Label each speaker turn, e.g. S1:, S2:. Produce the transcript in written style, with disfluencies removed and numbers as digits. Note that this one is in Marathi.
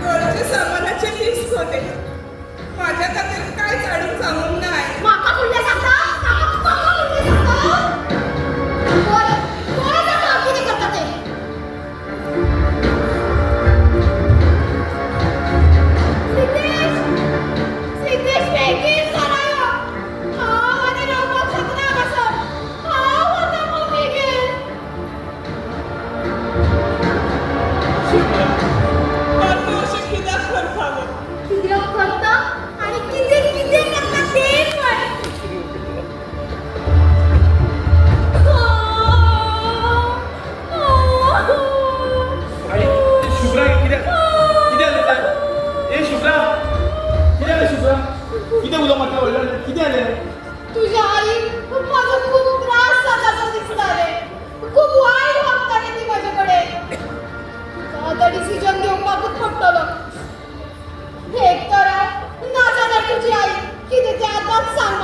S1: घरचे सामानाचे लिस्ट होते. माझ्या खात्यात काय काढून सांगून नाही.
S2: माका कुठले सांगता? माका कुठले सांगता? कोणाच्या कामगिरी करता ते? सिद्धेश बेगीन करायो. हांव आनी रावपाक शकना कसो. हांव आतां मम्मीगेर.
S1: तूं अशें कित्याक करता गो?
S2: कित्याक करता आनी कितें करता तें पळय.
S3: आई शुभ्रा कित्याक जाता? ए शुभ्रा कित्याक जालें शुभ्रा? कितें उलो म्हाका व्हडलें कितें जालें?
S2: तुझ्या आई म्हाका खूप त्रास जातासो दिसता रे. खूप वायट वागता रे ती माझे कडेन. तुका आतां डिसिजन घेवपाकूच पडटलो. एक तर हांव नाजाल्यार तुजी आई कितें तें आतांच सांगता.